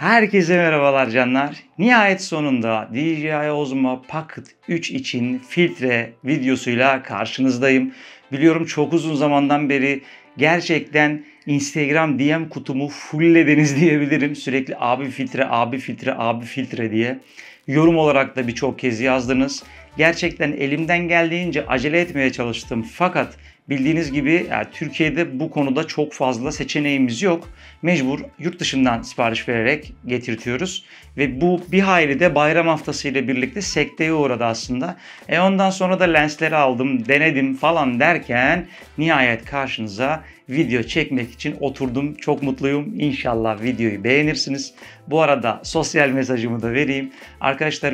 Herkese merhabalar canlar. Nihayet sonunda DJI Osmo Pocket 3 için filtre videosuyla karşınızdayım. Biliyorum çok uzun zamandan beri gerçekten Instagram DM kutumu fulllediniz diyebilirim. Sürekli abi filtre, abi filtre, abi filtre diye. Yorum olarak da birçok kez yazdınız. Gerçekten elimden geldiğince acele etmeye çalıştım. Fakat bildiğiniz gibi Türkiye'de bu konuda çok fazla seçeneğimiz yok. Mecbur yurt dışından sipariş vererek getirtiyoruz. Ve bu bir hayli de bayram haftası ile birlikte sekteye uğradı aslında. Ondan sonra da lensleri aldım, denedim falan derken nihayet karşınıza video çekmek için oturdum. Çok mutluyum. İnşallah videoyu beğenirsiniz. Bu arada sosyal mesajımı da vereyim. Arkadaşlar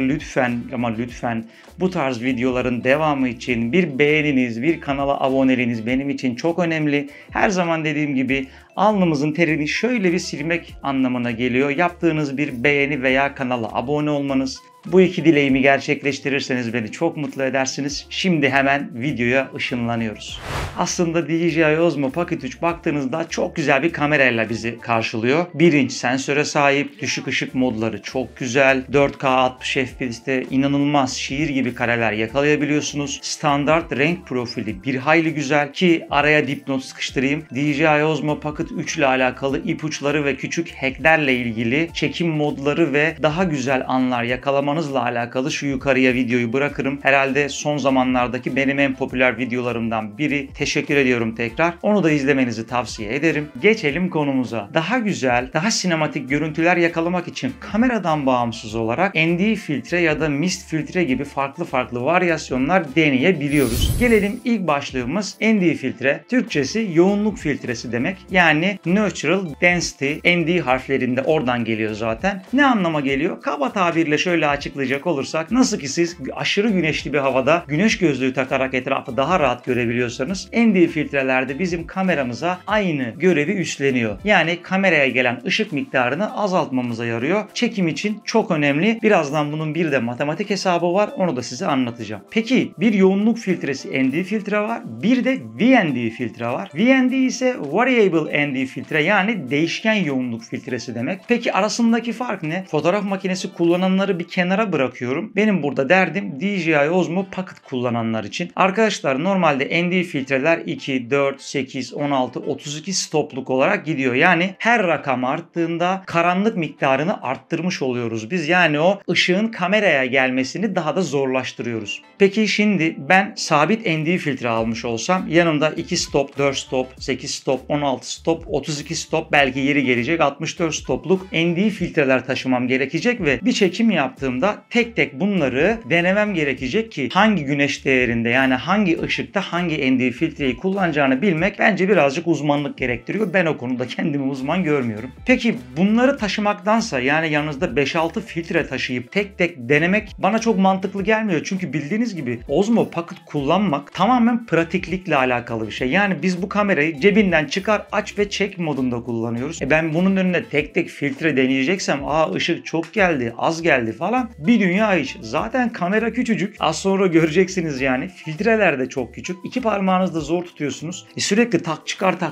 lütfen bu tarz videoların devamı için bir beğeniniz, bir kanala aboneliğiniz benim için çok önemli. Her zaman dediğim gibi alnımızın terini şöyle bir silmek anlamına geliyor. Yaptığınız bir beğeni veya kanala abone olmanız. Bu iki dileğimi gerçekleştirirseniz beni çok mutlu edersiniz. Şimdi hemen videoya ışınlanıyoruz. Aslında DJI Osmo Pocket 3 baktığınızda çok güzel bir kamerayla bizi karşılıyor. 1 inç sensöre sahip, düşük ışık modları çok güzel. 4K 60 FPS'te inanılmaz şiir gibi kareler yakalayabiliyorsunuz. Standart renk profili bir hayli güzel ki araya dipnot sıkıştırayım. DJI Osmo Pocket 3 ile alakalı ipuçları ve küçük hacklerle ilgili çekim modları ve daha güzel anlar yakalamanızla alakalı şu yukarıya videoyu bırakırım. Herhalde son zamanlardaki benim en popüler videolarımdan biri. Teşekkür ediyorum tekrar. Onu da izlemenizi tavsiye ederim. Geçelim konumuza. Daha güzel, daha sinematik görüntüler yakalamak için kameradan bağımsız olarak ND filtre ya da mist filtre gibi farklı varyasyonlar deneyebiliyoruz. Gelelim ilk başlığımız ND filtre. Türkçesi yoğunluk filtresi demek. Yani Natural Density ND harflerinde oradan geliyor zaten. Ne anlama geliyor? Kaba tabirle şöyle açıklayacak olursak, nasıl ki siz aşırı güneşli bir havada güneş gözlüğü takarak etrafı daha rahat görebiliyorsanız, ND filtrelerde bizim kameramıza aynı görevi üstleniyor. Yani kameraya gelen ışık miktarını azaltmamıza yarıyor. Çekim için çok önemli. Birazdan bunun bir de matematik hesabı var. Onu da size anlatacağım. Peki bir yoğunluk filtresi ND filtre var. Bir de VND filtre var. VND ise Variable ND filtre, yani değişken yoğunluk filtresi demek. Peki arasındaki fark ne? Fotoğraf makinesi kullananları bir kenara bırakıyorum. Benim burada derdim DJI Osmo Pocket kullananlar için. Arkadaşlar normalde ND filtreler 2, 4, 8, 16, 32 stopluk olarak gidiyor. Yani her rakam arttığında karanlık miktarını arttırmış oluyoruz biz. Yani o ışığın kameraya gelmesini daha da zorlaştırıyoruz. Peki şimdi ben sabit ND filtre almış olsam yanımda 2 stop, 4 stop, 8 stop, 16 stop, 32 stop, belki yeri gelecek 64 stopluk ND filtreler taşımam gerekecek ve bir çekim yaptığımda tek tek bunları denemem gerekecek ki hangi güneş değerinde, yani hangi ışıkta hangi ND filtreyi kullanacağını bilmek bence birazcık uzmanlık gerektiriyor. Ben o konuda kendimi uzman görmüyorum. Peki bunları taşımaktansa, yani yanınızda 5-6 filtre taşıyıp tek tek denemek bana çok mantıklı gelmiyor. Çünkü bildiğiniz gibi Osmo Pocket kullanmak tamamen pratiklikle alakalı bir şey. Yani biz bu kamerayı cebinden çıkar, aç ve çek modunda kullanıyoruz. Ben bunun önüne tek tek filtre deneyeceksem, ışık çok geldi, az geldi falan, bir dünya iş. Zaten kamera küçücük. Az sonra göreceksiniz yani. Filtreler de çok küçük. 2 parmağınızda zor tutuyorsunuz. Sürekli tak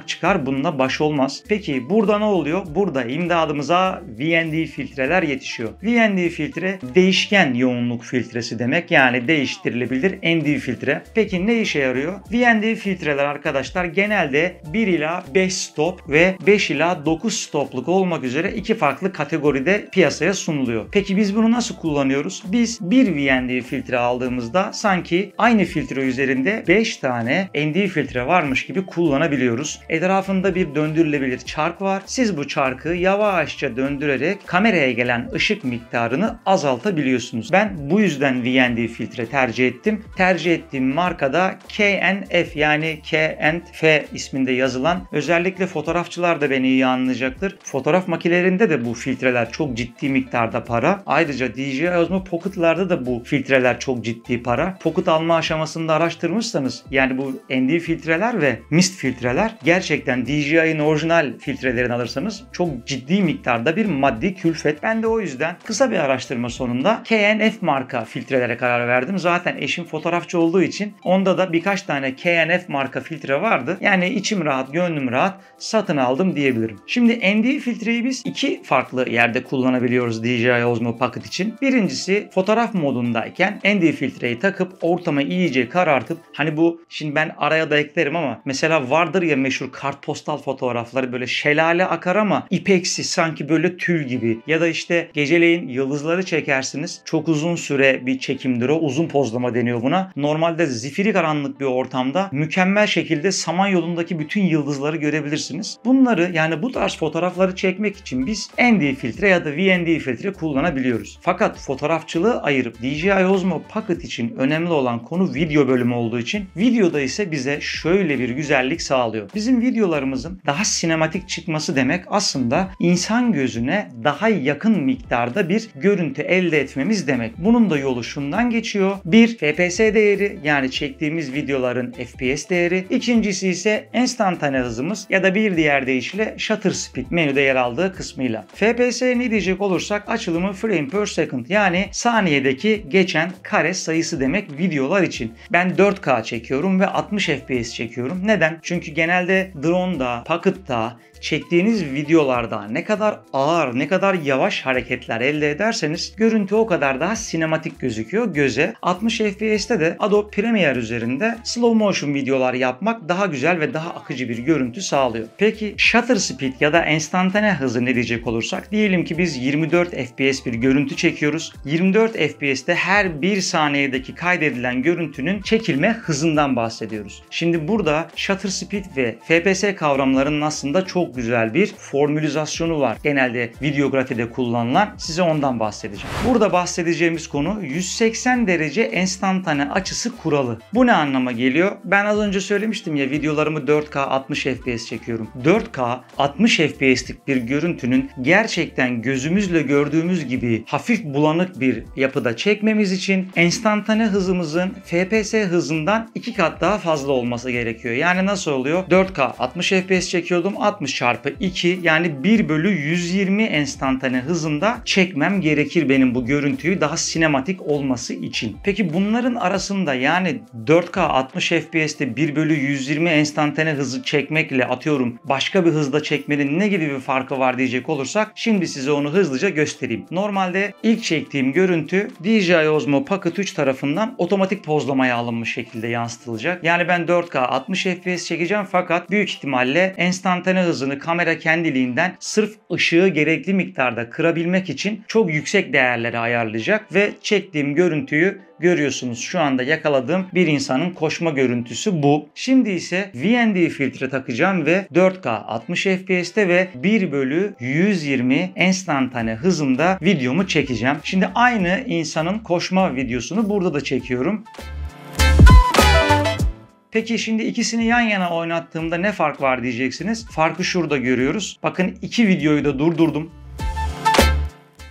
çıkar bununla baş olmaz. Peki burada ne oluyor? Burada imdadımıza VND filtreler yetişiyor. VND filtre değişken yoğunluk filtresi demek. Yani değiştirilebilir ND filtre. Peki ne işe yarıyor? VND filtreler arkadaşlar genelde 1 ila 5 stop ve 5 ila 9 stopluk olmak üzere 2 farklı kategoride piyasaya sunuluyor. Peki biz bunu nasıl kullanıyoruz? Biz bir VND filtre aldığımızda sanki aynı filtre üzerinde 5 tane ND filtre varmış gibi kullanabiliyoruz. Etrafında bir döndürülebilir çark var. Siz bu çarkı yavaşça döndürerek kameraya gelen ışık miktarını azaltabiliyorsunuz. Ben bu yüzden VND filtre tercih ettim. Tercih ettiğim markada KNF, yani K&F isminde yazılan, özellikle fotoğrafçılar da beni iyi anlayacaktır. Fotoğraf makinelerinde de bu filtreler çok ciddi miktarda para. Ayrıca DJI DJI Osmo Pocket'larda da bu filtreler çok ciddi para. Pocket alma aşamasında araştırmışsanız yani bu ND filtreler ve mist filtreler gerçekten DJI'nin orijinal filtrelerini alırsanız çok ciddi miktarda bir maddi külfet. Ben de o yüzden kısa bir araştırma sonunda KNF marka filtrelere karar verdim. Zaten eşim fotoğrafçı olduğu için onda da birkaç tane KNF marka filtre vardı. Yani içim rahat, gönlüm rahat satın aldım diyebilirim. Şimdi ND filtreyi biz iki farklı yerde kullanabiliyoruz DJI Osmo Pocket için. Birincisi fotoğraf modundayken ND filtreyi takıp ortamı iyice karartıp hani bu şimdi ben araya da eklerim ama mesela vardır ya meşhur kartpostal fotoğrafları böyle şelale akar ama ipeksi sanki böyle tül gibi ya da işte geceleyin yıldızları çekersiniz. Çok uzun süre bir çekimdir o. Uzun pozlama deniyor buna. Normalde zifiri karanlık bir ortamda mükemmel şekilde Samanyolu'ndaki bütün yıldızları görebilirsiniz. Bunları yani bu tarz fotoğrafları çekmek için biz ND filtre ya da VND filtre kullanabiliyoruz. Fakat fotoğrafçılığı ayırıp DJI Osmo Pocket için önemli olan konu video bölümü olduğu için videoda ise bize şöyle bir güzellik sağlıyor. Bizim videolarımızın daha sinematik çıkması demek aslında insan gözüne daha yakın miktarda bir görüntü elde etmemiz demek. Bunun da yolu şundan geçiyor. Bir, FPS değeri yani çektiğimiz videoların FPS değeri. İkincisi ise enstantane hızımız ya da bir diğer deyişle shutter speed menüde yer aldığı kısmıyla. FPS ne diyecek olursak açılımı frame per second yani saniyedeki geçen kare sayısı demek videolar için. Ben 4K çekiyorum ve 60 FPS çekiyorum. Neden? Çünkü genelde drone'da, Pocket'ta çektiğiniz videolarda ne kadar ağır, ne kadar yavaş hareketler elde ederseniz görüntü o kadar daha sinematik gözüküyor göze. 60 FPS'te de Adobe Premiere üzerinde slow motion videolar yapmak daha güzel ve daha akıcı bir görüntü sağlıyor. Peki shutter speed ya da enstantane hızı ne diyecek olursak diyelim ki biz 24 FPS bir görüntü çekiyoruz. 24 FPS'te her bir saniyedeki kaydedilen görüntünün çekilme hızından bahsediyoruz. Şimdi burada shutter speed ve FPS kavramlarının aslında çok güzel bir formülizasyonu var. Genelde videografide kullanılan size ondan bahsedeceğim. Burada bahsedeceğimiz konu 180 derece enstantane açısı kuralı. Bu ne anlama geliyor? Ben az önce söylemiştim ya videolarımı 4K 60 FPS çekiyorum. 4K 60 FPS'lik bir görüntünün gerçekten gözümüzle gördüğümüz gibi hafif bulanık bir yapıda çekmemiz için enstantane hızımızın FPS hızından 2 kat daha fazla olması gerekiyor. Yani nasıl oluyor? 4K 60 FPS çekiyordum 60 çarpı 2 yani 1 bölü 120 enstantane hızında çekmem gerekir benim bu görüntüyü daha sinematik olması için. Peki bunların arasında yani 4K 60 FPS'te 1 bölü 120 enstantane hızı çekmekle atıyorum başka bir hızda çekmenin ne gibi bir farkı var diyecek olursak şimdi size onu hızlıca göstereyim. Normalde ilk çektiğim görüntü DJI Osmo Pocket 3 tarafından otomatik pozlamaya alınmış şekilde yansıtılacak. Yani ben 4K 60 FPS çekeceğim fakat büyük ihtimalle enstantane hızını kamera kendiliğinden sırf ışığı gerekli miktarda kırabilmek için çok yüksek değerlere ayarlayacak ve çektiğim görüntüyü görüyorsunuz. Şu anda yakaladığım bir insanın koşma görüntüsü bu. Şimdi ise VND filtre takacağım ve 4K 60 FPS'te ve 1 bölü 120 enstantane hızında videomu çekeceğim. Şimdi aynı insanın koşma videosunu burada da çekiyorum. Peki şimdi ikisini yan yana oynattığımda ne fark var diyeceksiniz. Farkı şurada görüyoruz. Bakın iki videoyu da durdurdum.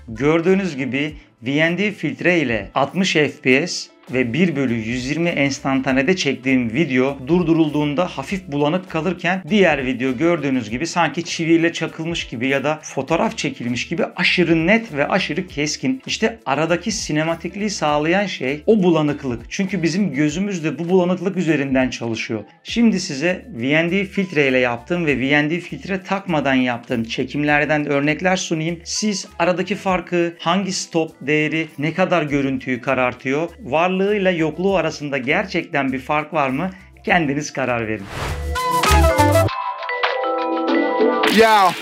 Gördüğünüz gibi VND filtre ile 60 FPS ve 1 bölü 120 enstantanede çektiğim video durdurulduğunda hafif bulanık kalırken diğer video gördüğünüz gibi sanki çiviyle çakılmış gibi ya da fotoğraf çekilmiş gibi aşırı net ve aşırı keskin. İşte aradaki sinematikliği sağlayan şey o bulanıklık. Çünkü bizim gözümüz de bu bulanıklık üzerinden çalışıyor. Şimdi size VND filtre ile yaptığım ve VND filtre takmadan yaptığım çekimlerden örnekler sunayım. Siz aradaki farkı, hangi stop değeri ne kadar görüntüyü karartıyor, varlığıyla yokluğu arasında gerçekten bir fark var mı? Kendiniz karar verin. Yeah.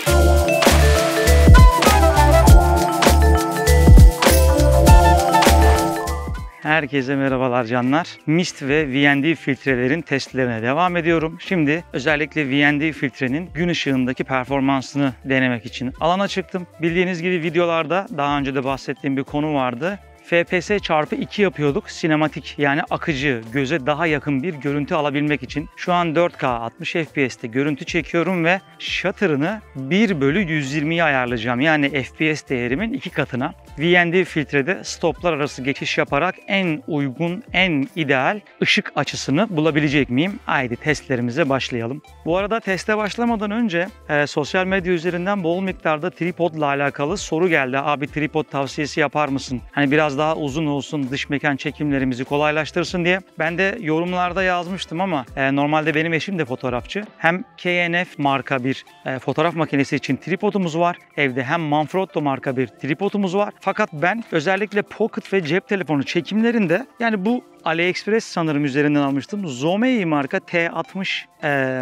Herkese merhabalar canlar. Mist ve VND filtrelerin testlerine devam ediyorum. Şimdi özellikle VND filtrenin gün ışığındaki performansını denemek için alana çıktım. Bildiğiniz gibi videolarda daha önce de bahsettiğim bir konu vardı. FPS çarpı 2 yapıyorduk. Sinematik yani akıcı, göze daha yakın bir görüntü alabilmek için. Şu an 4K 60 FPS'te görüntü çekiyorum ve shutter'ını 1/120'ye ayarlayacağım. Yani FPS değerimin 2 katına. VND filtrede stoplar arası geçiş yaparak en uygun, en ideal ışık açısını bulabilecek miyim? Haydi testlerimize başlayalım. Bu arada teste başlamadan önce sosyal medya üzerinden bol miktarda tripodla alakalı soru geldi. Abi tripod tavsiyesi yapar mısın? Hani biraz daha uzun olsun, dış mekan çekimlerimizi kolaylaştırsın diye. Ben de yorumlarda yazmıştım ama normalde benim eşim de fotoğrafçı. Hem KNF marka bir fotoğraf makinesi için tripodumuz var. Evde hem Manfrotto marka bir tripodumuz var. Fakat ben özellikle pocket ve cep telefonu çekimlerinde yani bu AliExpress sanırım üzerinden almıştım. Zomei marka T60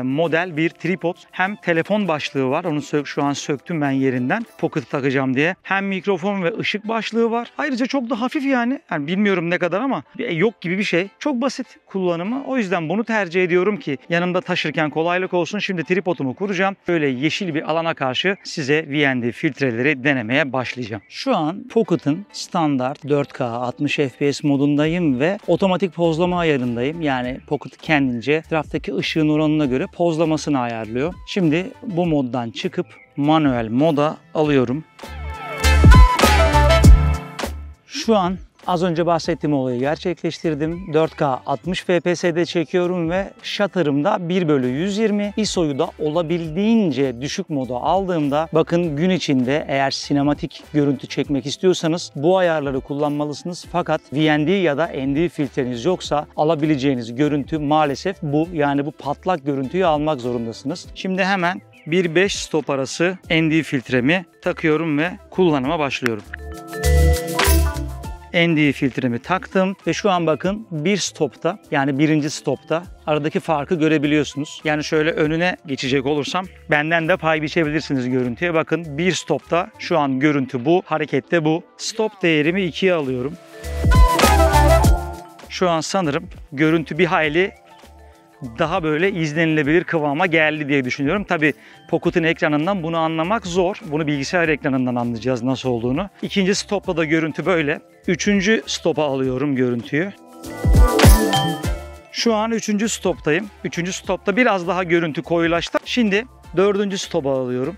model bir tripod. Hem telefon başlığı var. Onu şu an söktüm ben yerinden. Pocket takacağım diye. Hem mikrofon ve ışık başlığı var. Ayrıca çok da hafif yani. Yani bilmiyorum ne kadar ama yok gibi bir şey. Çok basit kullanımı. O yüzden bunu tercih ediyorum ki yanımda taşırken kolaylık olsun. Şimdi tripodumu kuracağım. Böyle yeşil bir alana karşı size VND filtreleri denemeye başlayacağım. Şu an Pocket'ın standart 4K 60 FPS modundayım ve otomatik pozlama ayarındayım. Yani Pocket kendince etraftaki ışığın oranına göre pozlamasını ayarlıyor. Şimdi bu moddan çıkıp manuel moda alıyorum. Şu an az önce bahsettiğim olayı gerçekleştirdim. 4K 60 FPS'de çekiyorum ve shutter'ımda 1/120. ISO'yu da olabildiğince düşük moda aldığımda bakın gün içinde eğer sinematik görüntü çekmek istiyorsanız bu ayarları kullanmalısınız. Fakat VND ya da ND filtreniz yoksa alabileceğiniz görüntü maalesef bu. Yani bu patlak görüntüyü almak zorundasınız. Şimdi hemen 1.5 stop arası ND filtremi takıyorum ve kullanıma başlıyorum. ND filtremi taktım ve şu an bakın bir stopta yani birinci stopta aradaki farkı görebiliyorsunuz. Yani şöyle önüne geçecek olursam benden de pay biçebilirsiniz görüntüye. Bakın bir stopta şu an görüntü bu, harekette bu. Stop değerimi 2'ye alıyorum. Şu an sanırım görüntü bir hayli daha böyle izlenilebilir kıvama geldi diye düşünüyorum. Tabii Pocket'ın ekranından bunu anlamak zor. Bunu bilgisayar ekranından anlayacağız nasıl olduğunu. İkinci stopla da görüntü böyle. Üçüncü stopa alıyorum görüntüyü. Şu an üçüncü stoptayım. Üçüncü stopta biraz daha görüntü koyulaştı. Şimdi dördüncü stopa alıyorum.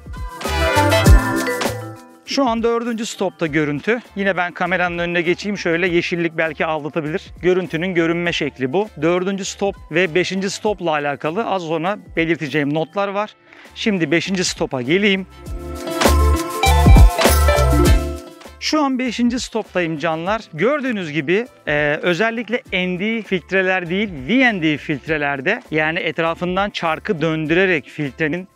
Şu an dördüncü stopta görüntü. Yine ben kameranın önüne geçeyim. Şöyle yeşillik belki aldatabilir. Görüntünün görünme şekli bu. Dördüncü stop ve beşinci stopla alakalı az sonra belirteceğim notlar var. Şimdi beşinci stopa geleyim. Şu an 5. stoptayım canlar. Gördüğünüz gibi özellikle ND filtreler değil VND filtrelerde yani etrafından çarkı döndürerek filtrenin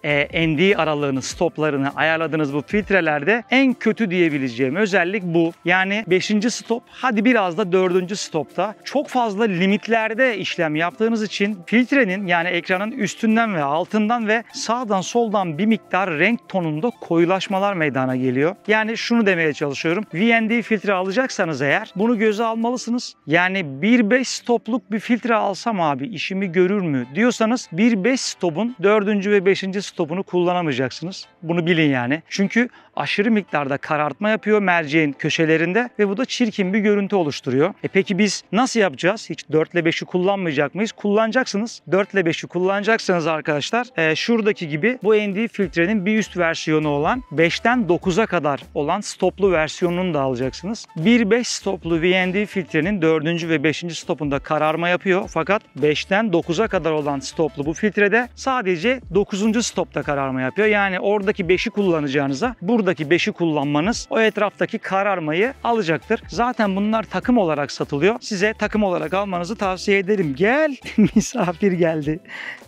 ND aralığını, stoplarını ayarladığınız bu filtrelerde en kötü diyebileceğim özellik bu. Yani 5. stop hadi biraz da 4. stopta çok fazla limitlerde işlem yaptığınız için filtrenin yani ekranın üstünden ve altından ve sağdan soldan bir miktar renk tonunda koyulaşmalar meydana geliyor. Yani şunu demeye çalışıyorum. VND filtre alacaksanız eğer bunu göze almalısınız. Yani 1.5 stopluk bir filtre alsam abi işimi görür mü diyorsanız 1.5 stopun 4. ve 5. stopunu kullanamayacaksınız. Bunu bilin yani. Çünkü aşırı miktarda karartma yapıyor merceğin köşelerinde ve bu da çirkin bir görüntü oluşturuyor. Peki biz nasıl yapacağız? Hiç 4 ile 5'i kullanmayacak mıyız? Kullanacaksınız. 4 ile 5'i kullanacaksanız arkadaşlar şuradaki gibi bu ND filtrenin bir üst versiyonu olan 5'ten 9'a kadar olan stoplu versiyonunu da alacaksınız. 1.5 stoplu VND filtrenin 4. ve 5. stopunda kararma yapıyor. Fakat 5'ten 9'a kadar olan stoplu bu filtrede sadece 9. stopta kararma yapıyor. Yani oradaki 5'i kullanacağınıza buradaki 5'i kullanmanız o etraftaki kararmayı alacaktır. Zaten bunlar takım olarak satılıyor. Size takım olarak almanızı tavsiye ederim. Gel misafir geldi.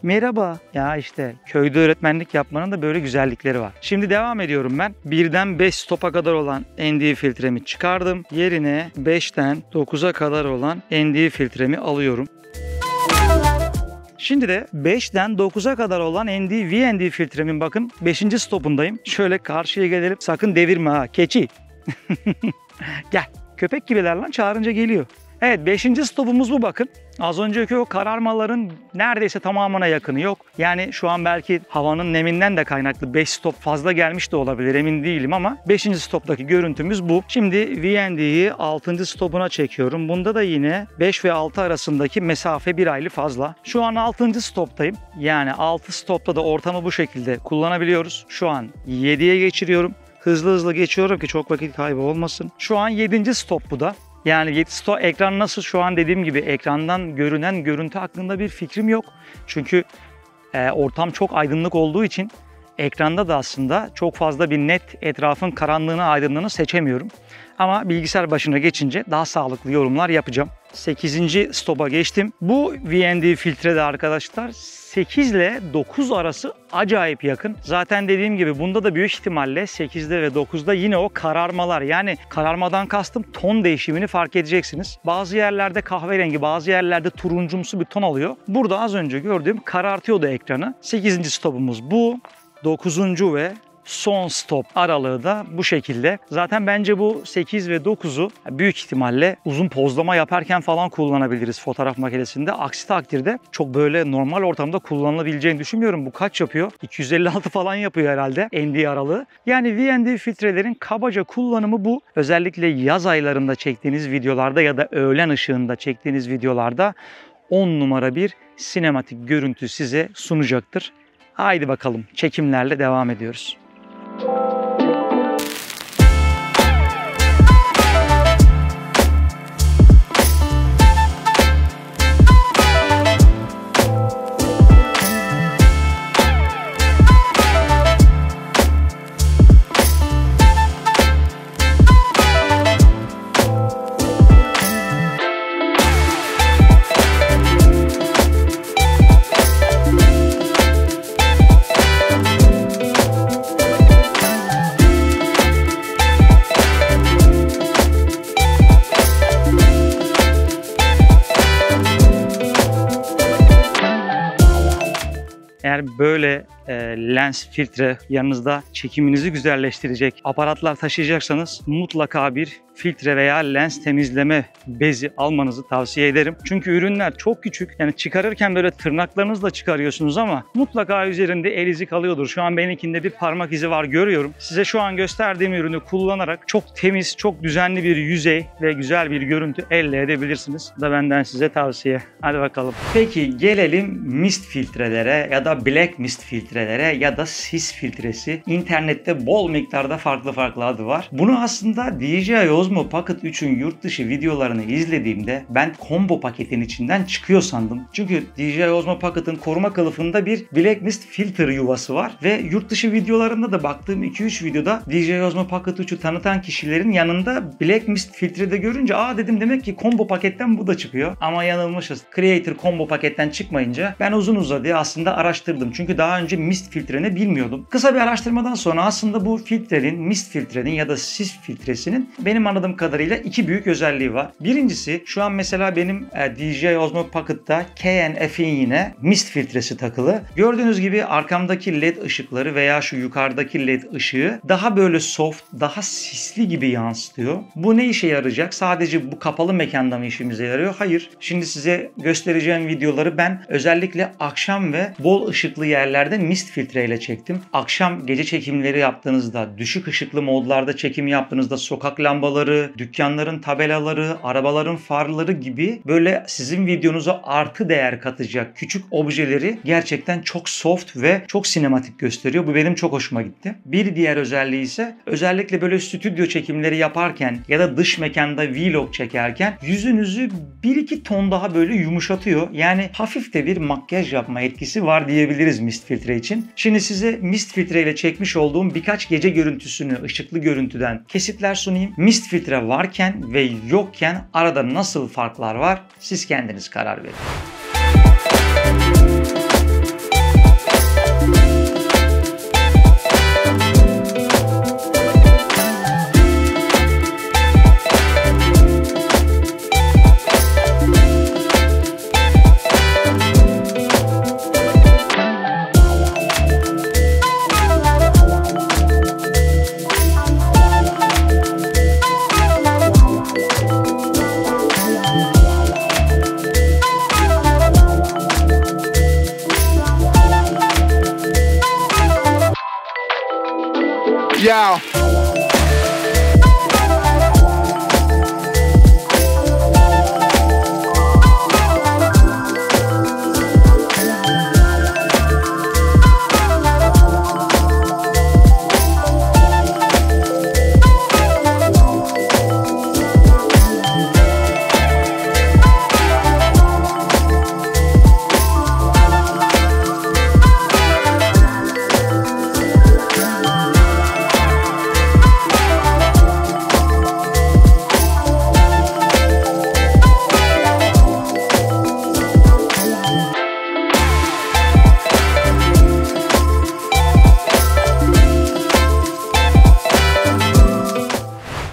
Merhaba. Ya işte köyde öğretmenlik yapmanın da böyle güzellikleri var. Şimdi devam ediyorum ben. 1'den 5 stopa kadar olan ND filtremi çıkardım. Yerine 5'ten 9'a kadar olan ND filtremi alıyorum. Şimdi de 5'ten 9'a kadar olan ND VND filtremin bakın 5. stopundayım. Şöyle karşıya gelelim. Sakın devirme ha keçi. Gel. Köpek gibiler lan çağırınca geliyor. Evet, 5. stopumuz bu bakın. Az önceki o kararmaların neredeyse tamamına yakını yok. Yani şu an belki havanın neminden de kaynaklı 5 stop fazla gelmiş de olabilir, emin değilim ama 5. stoptaki görüntümüz bu. Şimdi VND'yi 6. stopuna çekiyorum. Bunda da yine 5 ve 6 arasındaki mesafe bir hayli fazla. Şu an 6. stoptayım. Yani 6 stopta da ortamı bu şekilde kullanabiliyoruz. Şu an 7'ye geçiriyorum. Hızlı hızlı geçiyorum ki çok vakit kaybı olmasın. Şu an 7. stop bu da. Yani 7 stop ekran nasıl, şu an dediğim gibi ekrandan görünen görüntü hakkında bir fikrim yok. Çünkü ortam çok aydınlık olduğu için ekranda da aslında çok fazla bir net etrafın karanlığını, aydınlığını seçemiyorum. Ama bilgisayar başına geçince daha sağlıklı yorumlar yapacağım. 8. stopa geçtim. Bu VND filtrede arkadaşlar 8 ile 9 arası acayip yakın. Zaten dediğim gibi bunda da büyük ihtimalle 8'de ve 9'da yine o kararmalar, yani kararmadan kastım ton değişimini fark edeceksiniz. Bazı yerlerde kahverengi, bazı yerlerde turuncumsu bir ton alıyor. Burada az önce gördüğüm karartıyordu ekranı. 8. stopumuz bu. 9. ve son stop aralığı da bu şekilde. Zaten bence bu 8 ve 9'u büyük ihtimalle uzun pozlama yaparken falan kullanabiliriz fotoğraf makinesinde. Aksi takdirde çok böyle normal ortamda kullanılabileceğini düşünmüyorum. Bu kaç yapıyor? 256 falan yapıyor herhalde ND aralığı. Yani VND filtrelerin kabaca kullanımı bu. Özellikle yaz aylarında çektiğiniz videolarda ya da öğlen ışığında çektiğiniz videolarda 10 numara bir sinematik görüntü size sunacaktır. Haydi bakalım, çekimlerle devam ediyoruz. Eğer böyle lens filtre yanınızda çekiminizi güzelleştirecek aparatlar taşıyacaksanız mutlaka bir filtre veya lens temizleme bezi almanızı tavsiye ederim. Çünkü ürünler çok küçük. Yani çıkarırken böyle tırnaklarınızla çıkarıyorsunuz ama mutlaka üzerinde el izi kalıyordur. Şu an benimkinde bir parmak izi var, görüyorum. Size şu an gösterdiğim ürünü kullanarak çok temiz, çok düzenli bir yüzey ve güzel bir görüntü elde edebilirsiniz. Bu da benden size tavsiye. Hadi bakalım. Peki gelelim mist filtrelere ya da black mist filtrelere ya da sis filtresi. İnternette bol miktarda farklı adı var. Bunu aslında DJI Osmo Pocket 3'ün yurt dışı videolarını izlediğimde ben combo paketin içinden çıkıyor sandım. Çünkü DJI Osmo Pocket'ın koruma kılıfında bir Black Mist filter yuvası var ve yurt dışı videolarında da baktığım 2-3 videoda DJI Osmo Pocket 3'ü tanıtan kişilerin yanında Black Mist filtrede görünce dedim demek ki combo paketten bu da çıkıyor. Ama yanılmışız. Creator combo paketten çıkmayınca ben uzun uzadıya aslında araştırdım. Çünkü daha önce mist filtreni bilmiyordum. Kısa bir araştırmadan sonra aslında bu filtrenin, mist filtrenin ya da sis filtresinin benim anladığım kadarıyla iki büyük özelliği var. Birincisi, şu an mesela benim DJI Osmo Pocket'ta KNF'in yine mist filtresi takılı. Gördüğünüz gibi arkamdaki led ışıkları veya şu yukarıdaki led ışığı daha böyle soft, daha sisli gibi yansıtıyor. Bu ne işe yarayacak? Sadece bu kapalı mekanda mı işimize yarıyor? Hayır. Şimdi size göstereceğim videoları ben özellikle akşam ve bol ışıklı yerlerde mist filtreyle çektim. Akşam gece çekimleri yaptığınızda, düşük ışıklı modlarda çekim yaptığınızda sokak lambaları, dükkanların tabelaları, arabaların farları gibi böyle sizin videonuza artı değer katacak küçük objeleri gerçekten çok soft ve çok sinematik gösteriyor. Bu benim çok hoşuma gitti. Bir diğer özelliği ise özellikle böyle stüdyo çekimleri yaparken ya da dış mekanda vlog çekerken yüzünüzü 1-2 ton daha böyle yumuşatıyor. Yani hafif de bir makyaj yapma etkisi var diyebiliriz mist filtre için. Şimdi size mist filtre ile çekmiş olduğum birkaç gece görüntüsünü, ışıklı görüntüden kesitler sunayım. Mist filtre varken ve yokken arada nasıl farklar var? Siz kendiniz karar verin.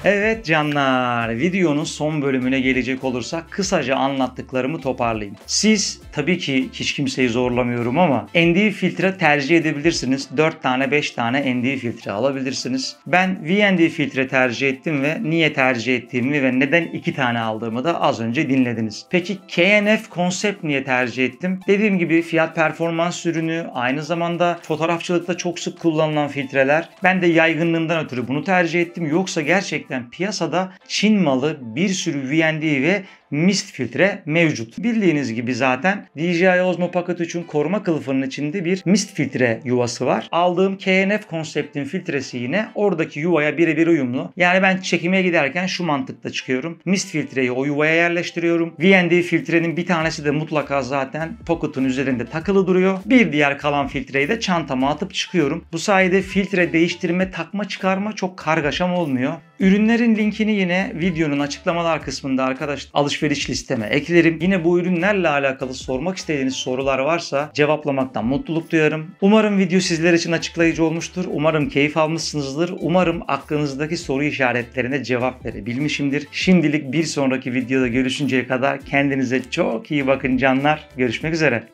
Evet canlar, videonun son bölümüne gelecek olursak kısaca anlattıklarımı toparlayayım. Siz tabii ki hiç kimseyi zorlamıyorum ama ND filtre tercih edebilirsiniz. 4 tane 5 tane ND filtre alabilirsiniz. Ben VND filtre tercih ettim ve niye tercih ettiğimi ve neden 2 tane aldığımı da az önce dinlediniz. Peki KNF konsept niye tercih ettim? Dediğim gibi fiyat performans ürünü, aynı zamanda fotoğrafçılıkta çok sık kullanılan filtreler. Ben de yaygınlığından ötürü bunu tercih ettim. Yoksa gerçekten piyasada Çin malı bir sürü VND ve mist filtre mevcut. Bildiğiniz gibi zaten DJI Osmo Pocket 3'ün koruma kılıfının içinde bir mist filtre yuvası var. Aldığım KNF konseptin filtresi yine oradaki yuvaya birebir uyumlu. Yani ben çekime giderken şu mantıkta çıkıyorum. Mist filtreyi o yuvaya yerleştiriyorum. VND filtrenin bir tanesi de mutlaka zaten Pocket'ın üzerinde takılı duruyor. Bir diğer kalan filtreyi de çantama atıp çıkıyorum. Bu sayede filtre değiştirme, takma, çıkarma çok kargaşam olmuyor. Ürünlerin linkini yine videonun açıklamalar kısmında arkadaşlar alışveriş listeme eklerim. Yine bu ürünlerle alakalı sormak istediğiniz sorular varsa cevaplamaktan mutluluk duyarım. Umarım video sizler için açıklayıcı olmuştur. Umarım keyif almışsınızdır. Umarım aklınızdaki soru işaretlerine cevap verebilmişimdir. Şimdilik bir sonraki videoda görüşünceye kadar kendinize çok iyi bakın canlar. Görüşmek üzere.